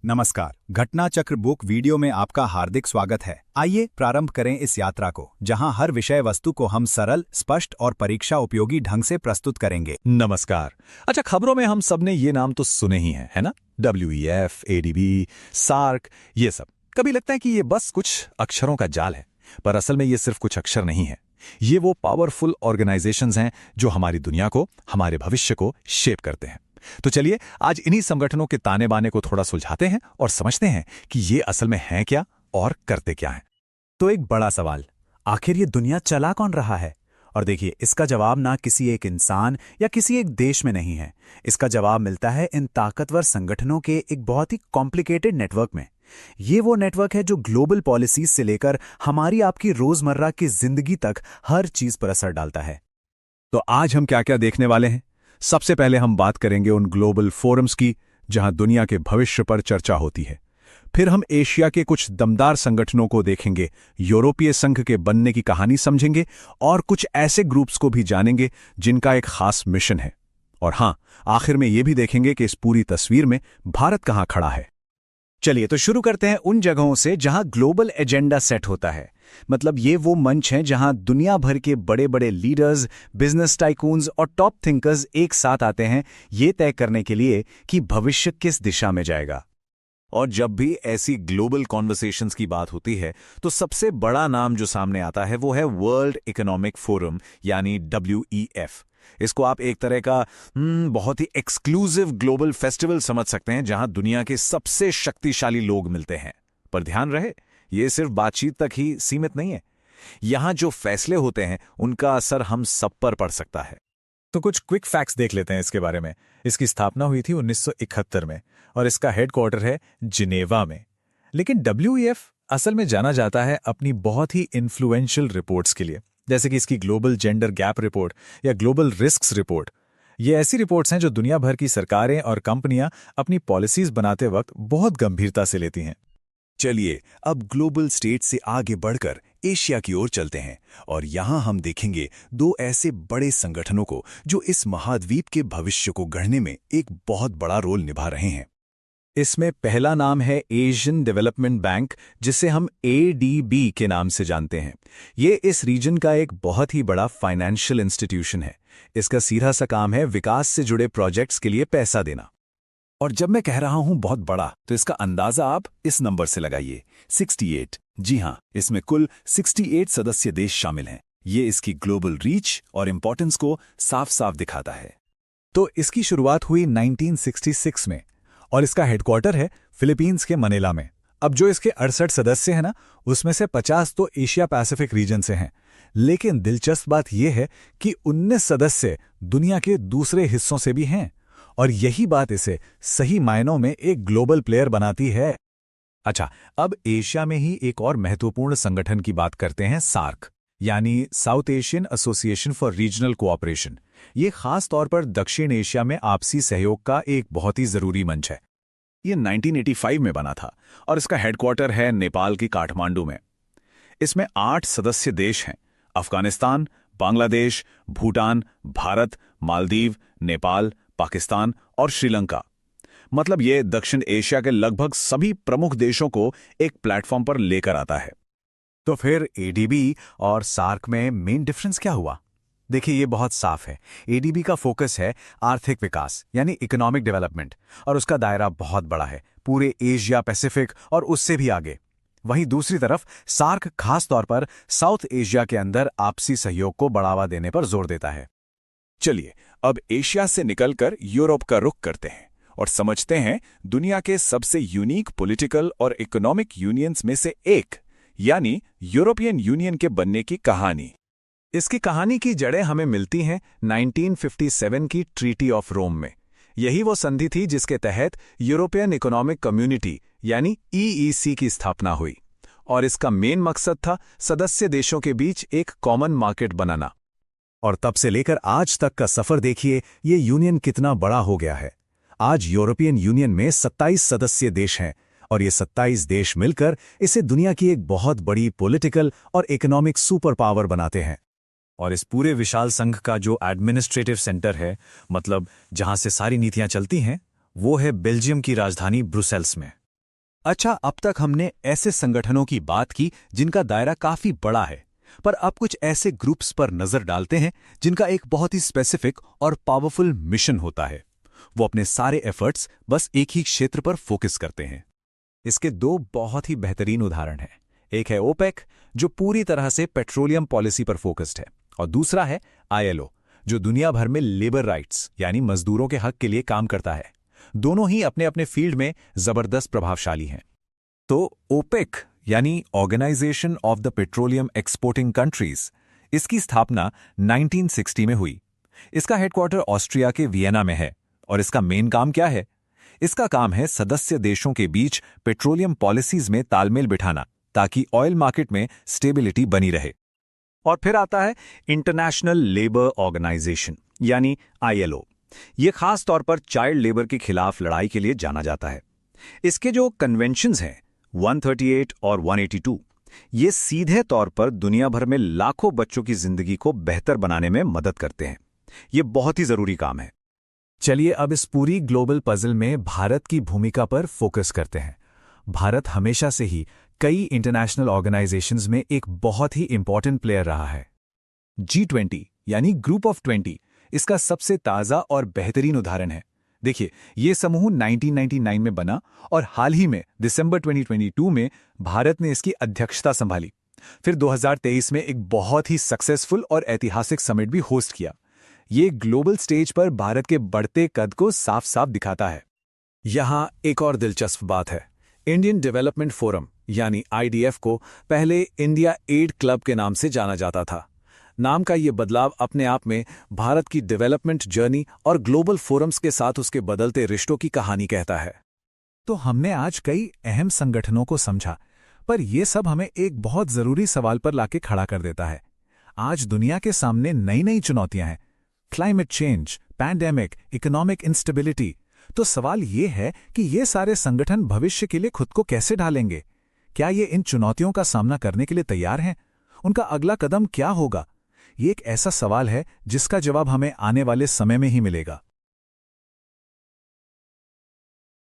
नमस्कार। घटना चक्र बुक वीडियो में आपका हार्दिक स्वागत है। आइए प्रारंभ करें इस यात्रा को, जहां हर विषय वस्तु को हम सरल, स्पष्ट और परीक्षा उपयोगी ढंग से प्रस्तुत करेंगे। नमस्कार। अच्छा, खबरों में हम सबने ये नाम तो सुने ही हैं, है ना? WEF, ADB, सार्क, ये सब। कभी लगता है कि ये बस कुछ अक्षरों का जाल है, पर असल में ये सिर्फ कुछ अक्षर नहीं है। ये वो पावरफुल ऑर्गेनाइजेशंस हैं जो हमारी दुनिया को, हमारे भविष्य को शेप करते हैं। तो चलिए आज इन्हीं संगठनों के ताने बाने को थोड़ा सुलझाते हैं और समझते हैं कि ये असल में हैं क्या और करते क्या हैं। तो एक बड़ा सवाल, आखिर ये दुनिया चला कौन रहा है? और देखिए, इसका जवाब ना किसी एक इंसान या किसी एक देश में नहीं है। इसका जवाब मिलता है इन ताकतवर संगठनों के एक बहुत ही कॉम्प्लिकेटेड नेटवर्क में। ये वो नेटवर्क है जो ग्लोबल पॉलिसीज से लेकर हमारी आपकी रोजमर्रा की जिंदगी तक हर चीज पर असर डालता है। तो आज हम क्या क्या देखने वाले हैं? सबसे पहले हम बात करेंगे उन ग्लोबल फोरम्स की जहां दुनिया के भविष्य पर चर्चा होती है। फिर हम एशिया के कुछ दमदार संगठनों को देखेंगे, यूरोपीय संघ के बनने की कहानी समझेंगे और कुछ ऐसे ग्रुप्स को भी जानेंगे जिनका एक खास मिशन है। और हाँ, आखिर में ये भी देखेंगे कि इस पूरी तस्वीर में भारत कहाँ खड़ा है। चलिए तो शुरू करते हैं उन जगहों से जहां ग्लोबल एजेंडा सेट होता है। मतलब ये वो मंच हैं जहां दुनिया भर के बड़े बड़े लीडर्स, बिजनेस टाइकून्स और टॉप थिंकर्स एक साथ आते हैं ये तय करने के लिए कि भविष्य किस दिशा में जाएगा। और जब भी ऐसी ग्लोबल कॉन्वर्सेशंस की बात होती है तो सबसे बड़ा नाम जो सामने आता है वो है वर्ल्ड इकोनॉमिक फोरम, यानी WEF। इसको आप एक तरह का बहुत ही एक्सक्लूसिव ग्लोबल फेस्टिवल समझ सकते हैं जहां दुनिया के सबसे शक्तिशाली लोग मिलते हैं। पर ध्यान रहे, ये सिर्फ बातचीत तक ही सीमित नहीं है। यहां जो फैसले होते हैं उनका असर हम सब पर पड़ सकता है। तो कुछ क्विक फैक्ट्स देख लेते हैं इसके बारे में। इसकी स्थापना हुई थी 1971 में और इसका हेडक्वार्टर है जिनेवा में। लेकिन WEF असल में जाना जाता है अपनी बहुत ही इन्फ्लुएंशियल रिपोर्ट्स के लिए, जैसे कि इसकी ग्लोबल जेंडर गैप रिपोर्ट या ग्लोबल रिस्क्स रिपोर्ट। ये ऐसी रिपोर्ट्स हैं जो दुनिया भर की सरकारें और कंपनियां अपनी पॉलिसीज बनाते वक्त बहुत गंभीरता से लेती हैं। चलिए अब ग्लोबल स्टेट से आगे बढ़कर एशिया की ओर चलते हैं और यहां हम देखेंगे दो ऐसे बड़े संगठनों को जो इस महाद्वीप के भविष्य को गढ़ने में एक बहुत बड़ा रोल निभा रहे हैं। इसमें पहला नाम है एशियन डेवलपमेंट बैंक, जिसे हम ADB के नाम से जानते हैं। ये इस रीजन का एक बहुत ही बड़ा फाइनेंशियल इंस्टीट्यूशन है। इसका सीधा सा काम है विकास से जुड़े प्रोजेक्ट्स के लिए पैसा देना। और जब मैं कह रहा हूं बहुत बड़ा, तो इसका अंदाजा आप इस नंबर से लगाइए, 68। जी हां, इसमें कुल 68 सदस्य देश शामिल हैं। ये इसकी ग्लोबल रीच और इंपॉर्टेंस को साफ साफ दिखाता है। तो इसकी शुरुआत हुई 1966 में और इसका हेडक्वार्टर है फिलीपींस के मनीला में। अब जो इसके 68 सदस्य हैं ना, उसमें से 50 तो एशिया पैसिफिक रीजन से हैं। लेकिन दिलचस्प बात यह है कि 19 सदस्य दुनिया के दूसरे हिस्सों से भी हैं, और यही बात इसे सही मायनों में एक ग्लोबल प्लेयर बनाती है। अच्छा, अब एशिया में ही एक और महत्वपूर्ण संगठन की बात करते हैं, सार्क, यानी south Asian association for regional cooperation. ये खास तौर पर दक्षिण एशिया में आपसी सहयोग का एक बहुत ही जरूरी मंच है। ये 1985 में बना था और इसका हेडक्वार्टर है नेपाल की काठमांडू में। इसमें 8 सदस्य देश हैं: अफगानिस्तान, बांग्लादेश, भूटान, भारत, मालदीव, नेपाल, पाकिस्तान और श्रीलंका। मतलब ये दक्षिण एशिया के लगभग सभी प्रमुख देशों को एक प्लेटफॉर्म पर लेकर आता है। तो फिर ADB और सार्क में मेन डिफरेंस क्या हुआ? देखिए, ये बहुत साफ है। ADB का फोकस है आर्थिक विकास यानी इकोनॉमिक डेवलपमेंट, और उसका दायरा बहुत बड़ा है, पूरे एशिया पैसिफिक और उससे भी आगे। वहीं दूसरी तरफ सार्क खास तौर पर साउथ एशिया के अंदर आपसी सहयोग को बढ़ावा देने पर जोर देता है। चलिए अब एशिया से निकलकर यूरोप का रुख करते हैं और समझते हैं दुनिया के सबसे यूनिक पॉलिटिकल और इकोनॉमिक यूनियंस में से एक, यानी यूरोपियन यूनियन के बनने की कहानी। इसकी कहानी की जड़ें हमें मिलती हैं 1957 की ट्रीटी ऑफ रोम में। यही वो संधि थी जिसके तहत यूरोपियन इकोनॉमिक कम्युनिटी यानी EEC की स्थापना हुई, और इसका मेन मकसद था सदस्य देशों के बीच एक कॉमन मार्केट बनाना। और तब से लेकर आज तक का सफर देखिए, ये यूनियन कितना बड़ा हो गया है। आज यूरोपियन यूनियन में 27 सदस्य देश हैं और ये 27 देश मिलकर इसे दुनिया की एक बहुत बड़ी पॉलिटिकल और इकोनॉमिक सुपर पावर बनाते हैं। और इस पूरे विशाल संघ का जो एडमिनिस्ट्रेटिव सेंटर है, मतलब जहां से सारी नीतियां चलती हैं, वो है बेल्जियम की राजधानी ब्रुसेल्स में। अच्छा, अब तक हमने ऐसे संगठनों की बात की जिनका दायरा काफी बड़ा है, पर अब कुछ ऐसे ग्रुप्स पर नजर डालते हैं जिनका एक बहुत ही स्पेसिफिक और पावरफुल मिशन होता है। वो अपने सारे एफर्ट्स बस एक ही क्षेत्र पर फोकस करते हैं। इसके दो बहुत ही बेहतरीन उदाहरण हैं। एक है ओपेक, जो पूरी तरह से पेट्रोलियम पॉलिसी पर फोकस्ड है, और दूसरा है ILO, जो दुनिया भर में लेबर राइट्स यानी मजदूरों के हक के लिए काम करता है। दोनों ही अपने अपने फील्ड में जबरदस्त प्रभावशाली हैं। तो ओपेक यानी organisation of the petroleum exporting countries, इसकी स्थापना 1960 में हुई। इसका हेडक्वार्टर ऑस्ट्रिया के वियना में है, और इसका मेन काम क्या है? इसका काम है सदस्य देशों के बीच पेट्रोलियम पॉलिसीज में तालमेल बिठाना, ताकि ऑयल मार्केट में स्टेबिलिटी बनी रहे। और फिर आता है इंटरनेशनल लेबर ऑर्गेनाइजेशन यानी ILO। ये खास तौर पर चाइल्ड लेबर के खिलाफ लड़ाई के लिए जाना जाता है। इसके जो कन्वेंशंस हैं 138 और 182, ये सीधे तौर पर दुनिया भर में लाखों बच्चों की जिंदगी को बेहतर बनाने में मदद करते हैं। ये बहुत ही जरूरी काम है। चलिए अब इस पूरी ग्लोबल पजल में भारत की भूमिका पर फोकस करते हैं। भारत हमेशा से ही कई इंटरनेशनल ऑर्गेनाइजेशंस में एक बहुत ही इंपॉर्टेंट प्लेयर रहा है। G20 यानी ग्रुप ऑफ 20 इसका सबसे ताज़ा और बेहतरीन उदाहरण है। देखिए, ये समूह 1999 में बना और हाल ही में दिसंबर 2022 में भारत ने इसकी अध्यक्षता संभाली। फिर 2023 में एक बहुत ही सक्सेसफुल और ऐतिहासिक समिट भी होस्ट किया। ये ग्लोबल स्टेज पर भारत के बढ़ते कद को साफ साफ दिखाता है। यहाँ एक और दिलचस्प बात है। इंडियन डेवलपमेंट फोरम यानी IDF को पहले इंडिया एड क्लब के नाम से जाना जाता था। नाम का ये बदलाव अपने आप में भारत की डेवलपमेंट जर्नी और ग्लोबल फोरम्स के साथ उसके बदलते रिश्तों की कहानी कहता है। तो हमने आज कई अहम संगठनों को समझा, पर यह सब हमें एक बहुत जरूरी सवाल पर लाके खड़ा कर देता है। आज दुनिया के सामने नई नई चुनौतियां हैं, climate change, pandemic, economic instability. तो सवाल ये है कि ये सारे संगठन भविष्य के लिए खुद को कैसे ढालेंगे? क्या ये इन चुनौतियों का सामना करने के लिए तैयार हैं? उनका अगला कदम क्या होगा? ये एक ऐसा सवाल है जिसका जवाब हमें आने वाले समय में ही मिलेगा।